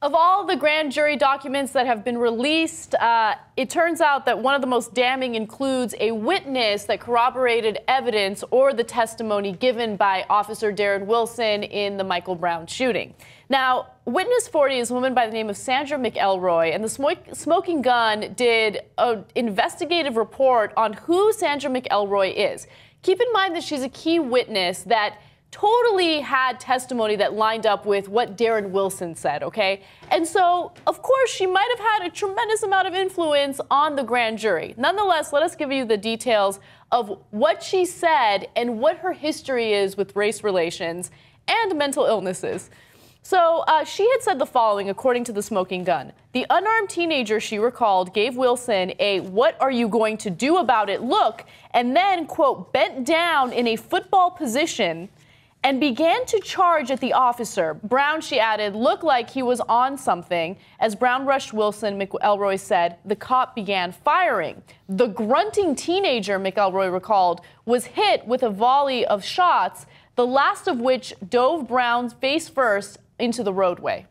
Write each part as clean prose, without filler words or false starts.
Of all the grand jury documents that have been released, it turns out that one of the most damning includes a witness that corroborated evidence or the testimony given by Officer Darren Wilson in the Michael Brown shooting. Now, witness 40 is a woman by the name of Sandra McElroy, and the Smoking Gun did an investigative report on who Sandra McElroy is. Keep in mind that she's a key witness that totally had testimony that lined up with what Darren Wilson said, okay? And so, of course, she might have had a tremendous amount of influence on the grand jury. Nonetheless, let us give you the details of what she said and what her history is with race relations and mental illnesses. So she had said the following, according to the Smoking Gun. The unarmed teenager, she recalled, gave Wilson a "what are you going to do about it" look, and then, quote, bent down in a football position and began to charge at the officer. Brown, she added, looked like he was on something. As Brown rushed Wilson, McElroy said, the cop began firing. The grunting teenager, McElroy recalled, was hit with a volley of shots, the last of which dove Brown face first into the roadway.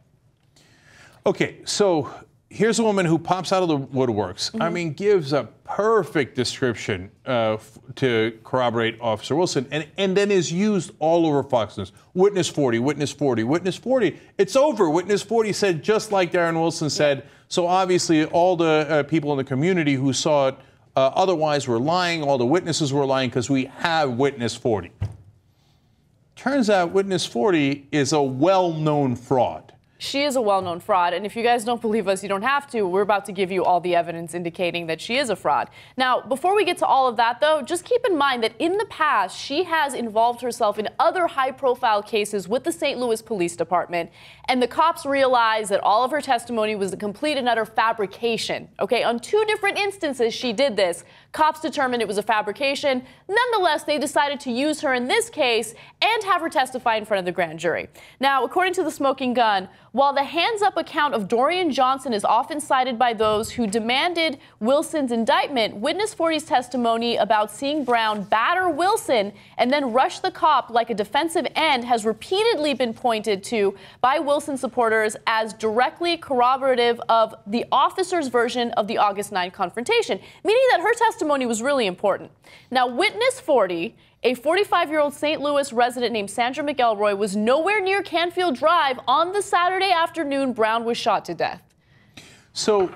Okay, so here's a woman who pops out of the woodworks. I mean, gives a perfect description to corroborate Officer Wilson, and then is used all over Fox News. Witness 40, witness 40, witness 40. It's over. Witness 40 said just like Darren Wilson said. So obviously all the people in the community who saw it otherwise were lying. All the witnesses were lying because we have witness 40. Turns out witness 40 is a well-known fraud. She is a well-known fraud, and if you guys don't believe us, you don't have to. We're about to give you all the evidence indicating that she is a fraud. Now, before we get to all of that, though, just keep in mind that in the past, she has involved herself in other high-profile cases with the St. Louis Police Department, and the cops realized that all of her testimony was a complete and utter fabrication. Okay, on 2 different instances she did this. Cops determined it was a fabrication. Nonetheless, they decided to use her in this case and have her testify in front of the grand jury. Now, according to the Smoking Gun, while the hands-up account of Dorian Johnson is often cited by those who demanded Wilson's indictment, witness 40's testimony about seeing Brown batter Wilson and then rush the cop like a defensive end has repeatedly been pointed to by Wilson supporters as directly corroborative of the officer's version of the August 9 confrontation, meaning that her testimony was really important. Now, witness 40, a 45-year-old St. Louis resident named Sandra McElroy, was nowhere near Canfield Drive on the Saturday afternoon Brown was shot to death. So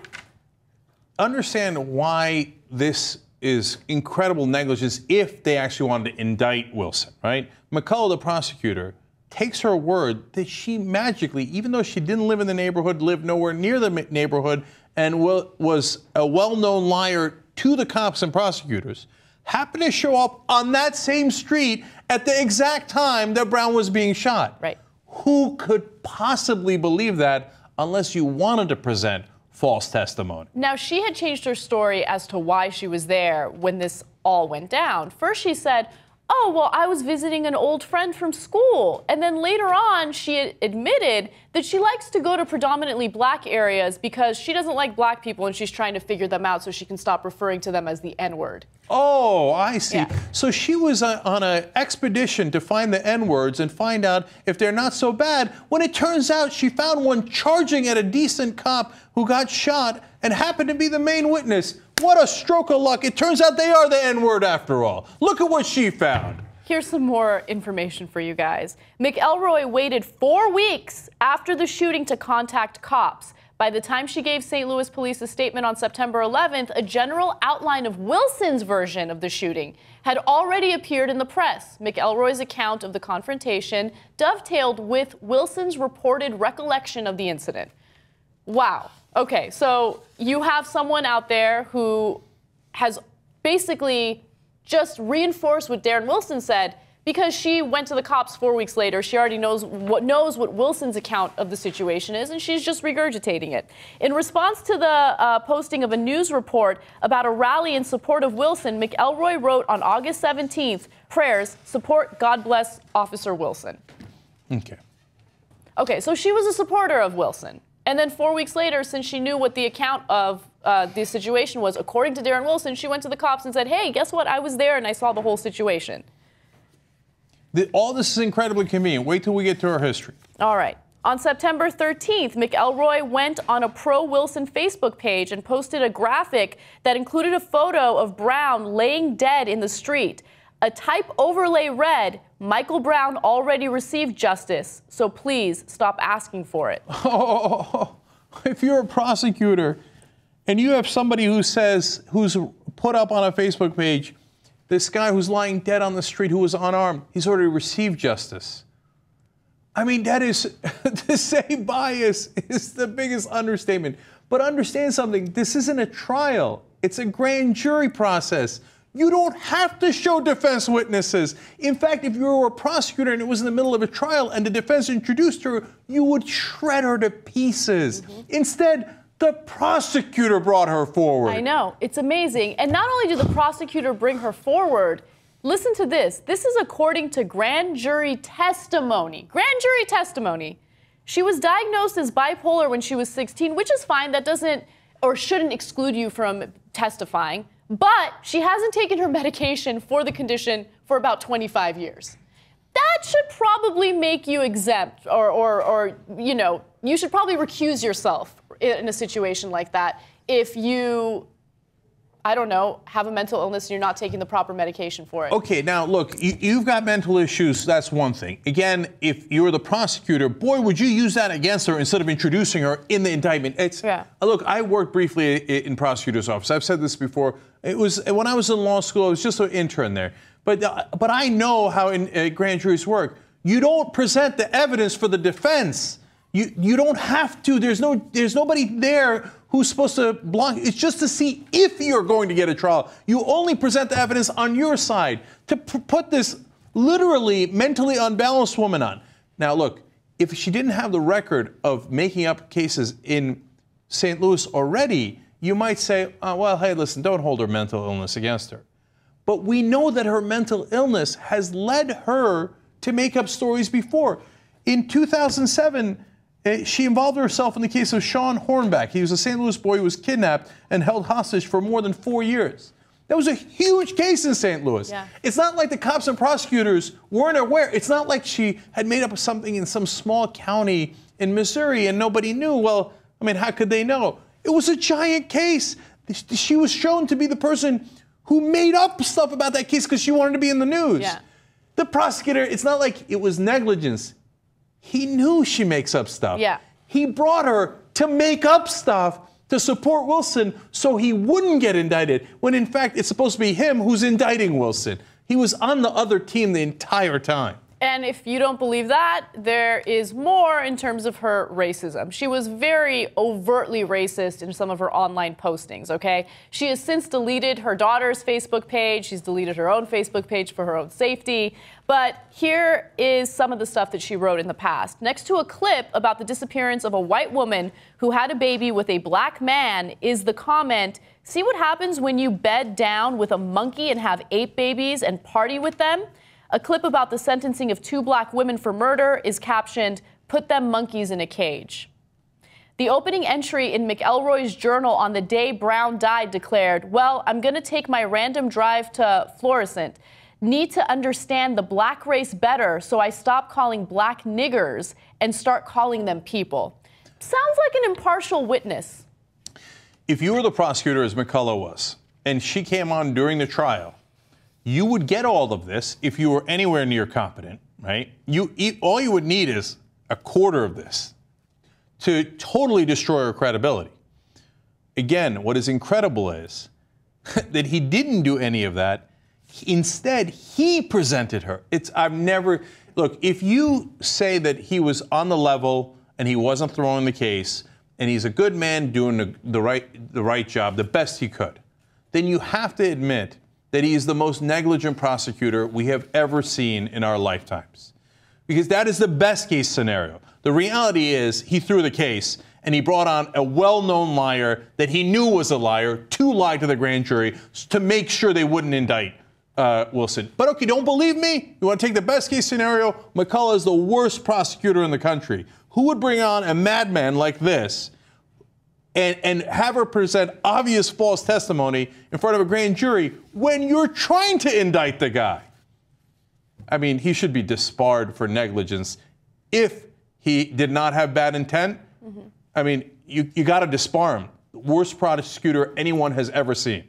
understand why this is incredible negligence if they actually wanted to indict Wilson, right? McCullough, the prosecutor, takes her word that she magically, even though she didn't live in the neighborhood, lived nowhere near the neighborhood, and was a well-known liar to the cops and prosecutors, happened to show up on that same street at the exact time that Brown was being shot. Right. Who could possibly believe that unless you wanted to present false testimony? Now, she had changed her story as to why she was there when this all went down. First, she said, oh, well, I was visiting an old friend from school. And then later on, she admitted that she likes to go to predominantly black areas because she doesn't like black people and she's trying to figure them out so she can stop referring to them as the N-word. Oh, I see. Yeah. So she was on an expedition to find the N-words and find out if they're not so bad, when it turns out she found one charging at a decent cop who got shot and happened to be the main witness. What a stroke of luck. It turns out they are the N-word after all. Look at what she found. Here's some more information for you guys. McElroy waited 4 weeks after the shooting to contact cops. By the time she gave St. Louis police a statement on September 11th, a general outline of Wilson's version of the shooting had already appeared in the press. McElroy's account of the confrontation dovetailed with Wilson's reported recollection of the incident. Wow. Okay, so you have someone out there who has basically just reinforced what Darren Wilson said because she went to the cops 4 weeks later. She already knows what Wilson's account of the situation is, and she's just regurgitating it. In response to the posting of a news report about a rally in support of Wilson, McElroy wrote on August 17th, prayers, support, God bless Officer Wilson. Okay. Okay, so she was a supporter of Wilson. And then 4 weeks later, since she knew what the account of the situation was, according to Darren Wilson, she went to the cops and said, hey, guess what? I was there and I saw the whole situation. All this is incredibly convenient. Wait till we get to her history. All right. On September 13th, McElroy went on a pro-Wilson Facebook page and posted a graphic that included a photo of Brown laying dead in the street. A type overlay read, "Michael Brown already received justice, so please stop asking for it." Oh, if you're a prosecutor and you have somebody who's put up on a Facebook page, this guy who's lying dead on the street who was unarmed, he's already received justice. I mean, that is, to say bias is the biggest understatement. But understand something, this isn't a trial. It's a grand jury process. You don't have to show defense witnesses. In fact, if you were a prosecutor and it was in the middle of a trial and the defense introduced her, you would shred her to pieces. Instead, the prosecutor brought her forward. I know, it's amazing. And not only did the prosecutor bring her forward, listen to this. This is according to grand jury testimony. Grand jury testimony. She was diagnosed as bipolar when she was 16, which is fine. That doesn't or shouldn't exclude you from testifying. But she hasn't taken her medication for the condition for about 25 years. That should probably make you exempt or you know, you should probably recuse yourself in a situation like that if you, I don't know, have a mental illness and you're not taking the proper medication for it. Okay, now look, you've got mental issues, that's one thing. Again, if you're the prosecutor, boy, would you use that against her instead of introducing her in the indictment. Look, I worked briefly in prosecutor's office. I've said this before. It was when I was in law school, I was just an intern there. But I know how grand juries work. You don't present the evidence for the defense. You don't have to. There's nobody there who's supposed to block. It's just to see if you're going to get a trial. You only present the evidence on your side to put this literally mentally unbalanced woman on. Now, look, if she didn't have the record of making up cases in St. Louis already, you might say, oh, well, hey, listen, don't hold her mental illness against her. But we know that her mental illness has led her to make up stories before. In 2007, she involved herself in the case of Sean Hornback. He was a St. Louis boy who was kidnapped and held hostage for more than 4 years. That was a huge case in St. Louis. Yeah. It's not like the cops and prosecutors weren't aware. It's not like she had made up something in some small county in Missouri and nobody knew. Well, I mean, how could they know? It was a giant case. She was shown to be the person who made up stuff about that case because she wanted to be in the news. Yeah. The prosecutor, it's not like it was negligence. He knew she makes up stuff. Yeah. He brought her to make up stuff to support Wilson so he wouldn't get indicted, when in fact it's supposed to be him who's indicting Wilson. He was on the other team the entire time. And if you don't believe that, there is more in terms of her racism. She was very overtly racist in some of her online postings, okay? She has since deleted her daughter's Facebook page. She's deleted her own Facebook page for her own safety. But here is some of the stuff that she wrote in the past. Next to a clip about the disappearance of a white woman who had a baby with a black man is the comment, "See what happens when you bed down with a monkey and have 8 babies and party with them?" A clip about the sentencing of 2 black women for murder is captioned, "Put them monkeys in a cage." The opening entry in McElroy's journal on the day Brown died declared, "Well, I'm going to take my random drive to Florissant. Need to understand the black race better, so I stop calling black niggers and start calling them people." Sounds like an impartial witness. If you were the prosecutor, as McCullough was, and she came on during the trial, you would get all of this if you were anywhere near competent, right? All you would need is a quarter of this to totally destroy her credibility. Again, what is incredible is that he didn't do any of that. Instead, he presented her. Look, if you say that he was on the level and he wasn't throwing the case and he's a good man doing the right job, the best he could, then you have to admit that he is the most negligent prosecutor we have ever seen in our lifetimes. Because that is the best case scenario. The reality is he threw the case and he brought on a well-known liar that he knew was a liar to lie to the grand jury to make sure they wouldn't indict Wilson. But okay, don't believe me? You want to take the best case scenario? McCullough is the worst prosecutor in the country. Who would bring on a madman like this and have her present obvious false testimony in front of a grand jury when you're trying to indict the guy? I mean, he should be disbarred for negligence if he did not have bad intent, I mean, you got to disbar him. Worst prosecutor anyone has ever seen.